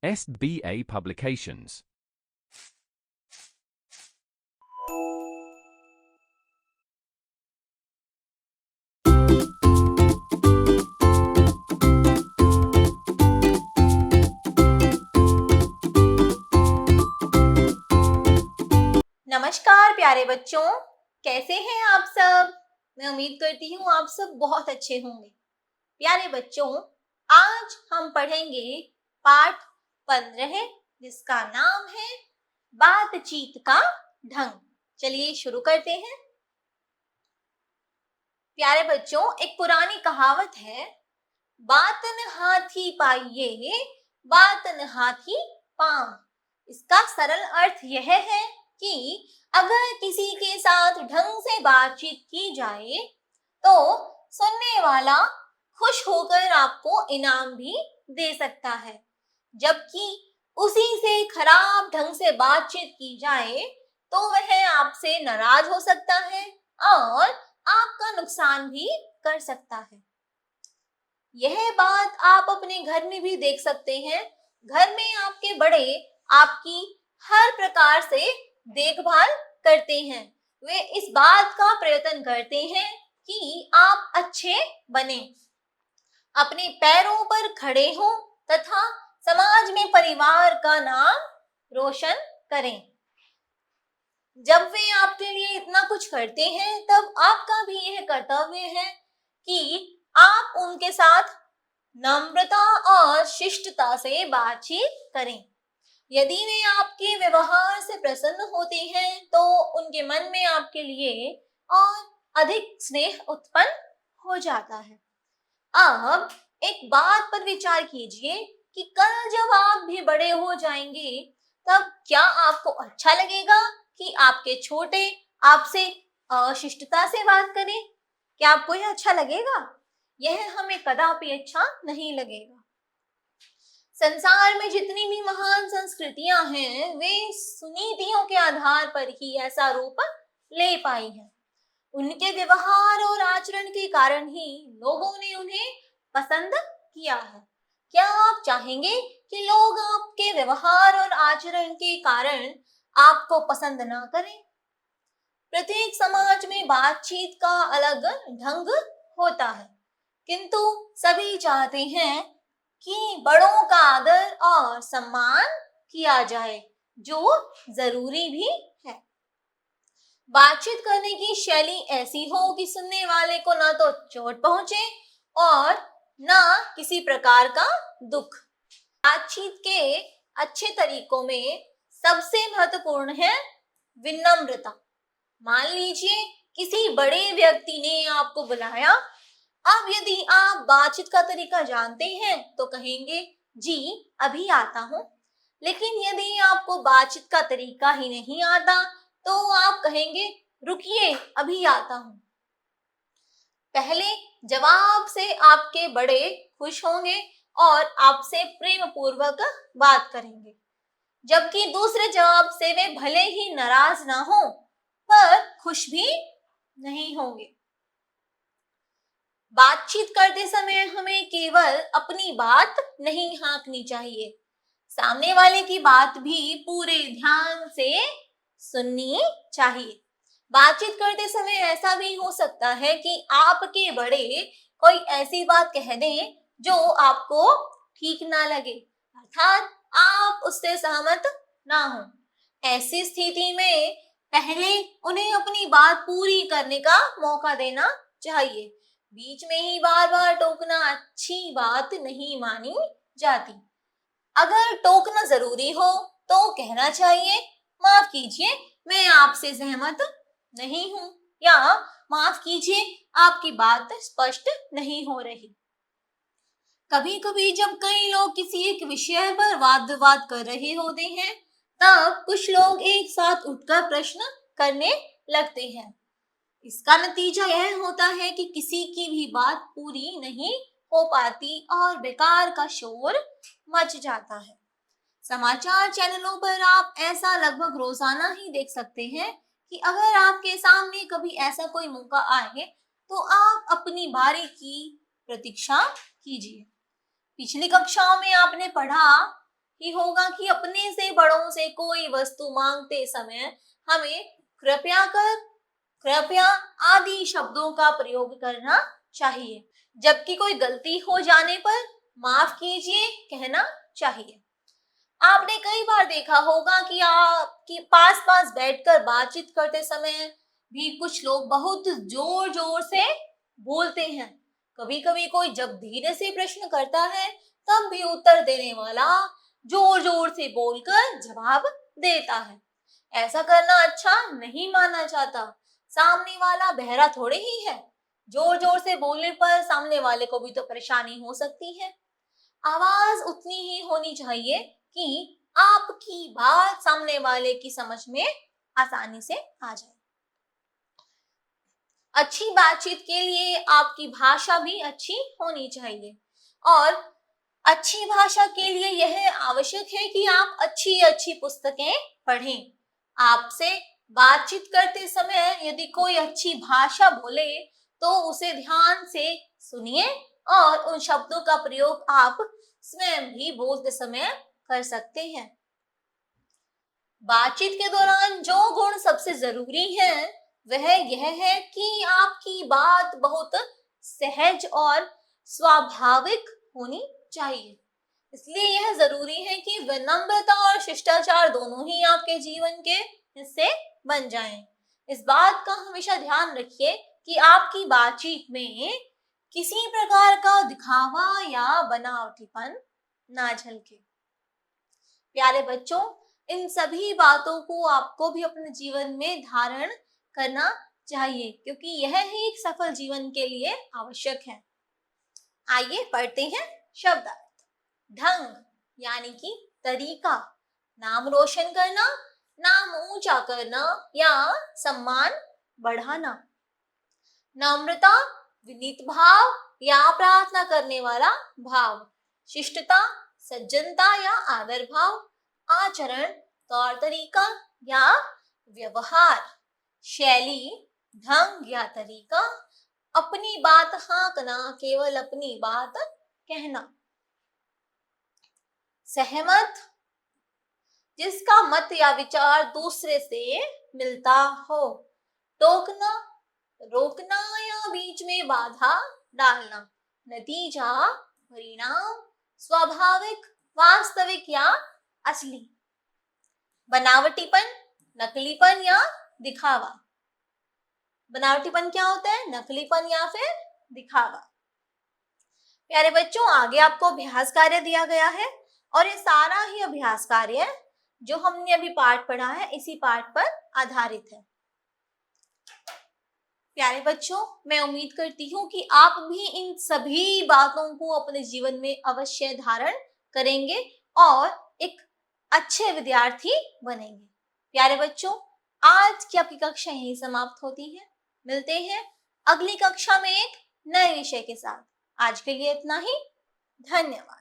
SBA Publications. नमस्कार प्यारे बच्चों, कैसे हैं आप सब। मैं उम्मीद करती हूँ आप सब बहुत अच्छे होंगे। प्यारे बच्चों, आज हम पढ़ेंगे पाठ 15 जिसका नाम है बातचीत का ढंग। चलिए शुरू करते हैं। प्यारे बच्चों, एक पुरानी कहावत है, बातन हाथी पाइये बातन हाथी पाँव। इसका सरल अर्थ यह है कि अगर किसी के साथ ढंग से बातचीत की जाए तो सुनने वाला खुश होकर आपको इनाम भी दे सकता है, जबकि उसी से खराब ढंग से बातचीत की जाए तो वह आपसे नाराज हो सकता है और आपका नुकसान भी कर सकता है। यह बात आप अपने घर में भी देख सकते हैं। घर में आपके बड़े आपकी हर प्रकार से देखभाल करते हैं। वे इस बात का प्रयत्न करते हैं कि आप अच्छे बने, अपने पैरों पर खड़े हों तथा समाज में परिवार का नाम रोशन करें। जब वे आपके लिए इतना कुछ करते हैं, तब आपका भी यह कर्तव्य है कि आप उनके साथ नम्रता और शिष्टता से बातचीत करें। यदि वे आपके व्यवहार से प्रसन्न होते हैं तो उनके मन में आपके लिए और अधिक स्नेह उत्पन्न हो जाता है। अब एक बात पर विचार कीजिए कि कल जब आप भी बड़े हो जाएंगे, तब क्या आपको अच्छा लगेगा कि आपके छोटे आपसे अशिष्टता से बात करें? क्या आपको यह अच्छा लगेगा? यह हमें कदापि अच्छा नहीं लगेगा। संसार में जितनी भी महान संस्कृतियां हैं, वे सुनीतियों के आधार पर ही ऐसा रूप ले पाई हैं। उनके व्यवहार और आचरण के कारण ही लोगों ने उन्हें पसंद किया है। क्या आप चाहेंगे कि लोग आपके व्यवहार और आचरण के कारण आपको पसंद ना करें? प्रत्येक समाज में बातचीत का अलग ढंग होता है, किंतु सभी चाहते हैं कि बड़ों का आदर और सम्मान किया जाए, जो जरूरी भी है। बातचीत करने की शैली ऐसी हो कि सुनने वाले को ना तो चोट पहुंचे और ना किसी प्रकार का दुख। बातचीत के अच्छे तरीकों में सबसे महत्वपूर्ण है विनम्रता। मान लीजिए किसी बड़े व्यक्ति ने आपको बुलाया। अब यदि आप बातचीत का तरीका जानते हैं तो कहेंगे, जी अभी आता हूँ। लेकिन यदि आपको बातचीत का तरीका ही नहीं आता तो आप कहेंगे, रुकिए अभी आता हूँ। पहले जवाब से आपके बड़े खुश होंगे और आपसे प्रेम पूर्वक बात करेंगे, जबकि दूसरे जवाब से वे भले ही नाराज ना हो पर खुश भी नहीं होंगे। बातचीत करते समय हमें केवल अपनी बात नहीं हाँकनी चाहिए, सामने वाले की बात भी पूरे ध्यान से सुननी चाहिए। बातचीत करते समय ऐसा भी हो सकता है कि आपके बड़े कोई ऐसी बात कह दें जो आपको ठीक ना लगे, अर्थात आप उससे सहमत ना हो। ऐसी स्थिति में पहले उन्हें अपनी बात पूरी करने का मौका देना चाहिए। बीच में ही बार बार टोकना अच्छी बात नहीं मानी जाती। अगर टोकना जरूरी हो तो कहना चाहिए, माफ कीजिए मैं आपसे सहमत नहीं हूँ, या माफ कीजिए आपकी बात स्पष्ट नहीं हो रही। कभी कभी जब कई लोग किसी एक विषय पर वाद विवाद कर रहे होते हैं, तब कुछ लोग एक साथ उठकर प्रश्न करने लगते हैं। इसका नतीजा यह होता है कि किसी की भी बात पूरी नहीं हो पाती और बेकार का शोर मच जाता है। समाचार चैनलों पर आप ऐसा लगभग रोजाना ही देख सकते हैं कि अगर आपके सामने कभी ऐसा कोई मौका आए तो आप अपनी बारी की प्रतीक्षा कीजिए। पिछली कक्षाओं में आपने पढ़ा ही होगा कि अपने से बड़ों से कोई वस्तु मांगते समय हमें कृपया कर, कृपया आदि शब्दों का प्रयोग करना चाहिए, जबकि कोई गलती हो जाने पर माफ कीजिए कहना चाहिए। आपने कई बार देखा होगा कि आपके पास पास बैठकर बातचीत करते समय भी कुछ लोग बहुत जोर जोर से बोलते हैं। कभी कभी कोई जब धीरे से प्रश्न करता है तब भी उत्तर देने वाला जोर जोर से बोलकर जवाब देता है। ऐसा करना अच्छा नहीं माना जाता। सामने वाला बहरा थोड़े ही है। जोर जोर से बोलने पर सामने वाले को भी तो परेशानी हो सकती है। आवाज उतनी ही होनी चाहिए कि आपकी बात सामने वाले की समझ में आसानी से आ जाए। अच्छी बातचीत के लिए आपकी भाषा भी अच्छी होनी चाहिए और अच्छी भाषा के लिए यह आवश्यक है कि आप अच्छी अच्छी पुस्तकें पढ़ें। आपसे बातचीत करते समय यदि कोई अच्छी भाषा बोले तो उसे ध्यान से सुनिए और उन शब्दों का प्रयोग आप स्वयं भी बोलते समय कर सकते हैं। बातचीत के दौरान जो गुण सबसे जरूरी है वह यह है कि आपकी बात बहुत सहज और स्वाभाविक होनी चाहिए। इसलिए यह जरूरी है कि विनम्रता और शिष्टाचार दोनों ही आपके जीवन के हिस्से बन जाएं। इस बात का हमेशा ध्यान रखिए कि आपकी बातचीत में किसी प्रकार का दिखावा या बनावटीपन ना झलके। प्यारे बच्चों, इन सभी बातों को आपको भी अपने जीवन में धारण करना चाहिए क्योंकि यह ही एक सफल जीवन के लिए आवश्यक है। आइए पढ़ते हैं शब्दार्थ। ढंग यानी कि तरीका, नाम रोशन करना, नाम ऊंचा करना या सम्मान बढ़ाना। नम्रता, विनीत भाव या प्रार्थना करने वाला भाव। शिष्टता, सज्जनता या आदर भाव। आचरण, तौर तरीका या व्यवहार। शैली, ढंग या तरीका। अपनी बात हाँकना, केवल अपनी बात कहना। सहमत, जिसका मत या विचार दूसरे से मिलता हो। टोकना, रोकना या बीच में बाधा डालना। नतीजा, परिणाम, स्वाभाविक, वास्तविक या असली। बनावटीपन, नकलीपन या दिखावा। बनावटीपन क्या होता है? नकलीपन या फिर दिखावा। प्यारे बच्चों, आगे आपको अभ्यास कार्य दिया गया है और ये सारा ही अभ्यास कार्य जो हमने अभी पाठ पढ़ा है इसी पाठ पर आधारित है। प्यारे बच्चों, मैं उम्मीद करती हूँ कि आप भी इन सभी बातों को अपने जीवन में अवश्य धारण करेंगे और एक अच्छे विद्यार्थी बनेंगे। प्यारे बच्चों, आज की आपकी कक्षा यहीं समाप्त होती है। मिलते हैं अगली कक्षा में एक नए विषय के साथ। आज के लिए इतना ही। धन्यवाद।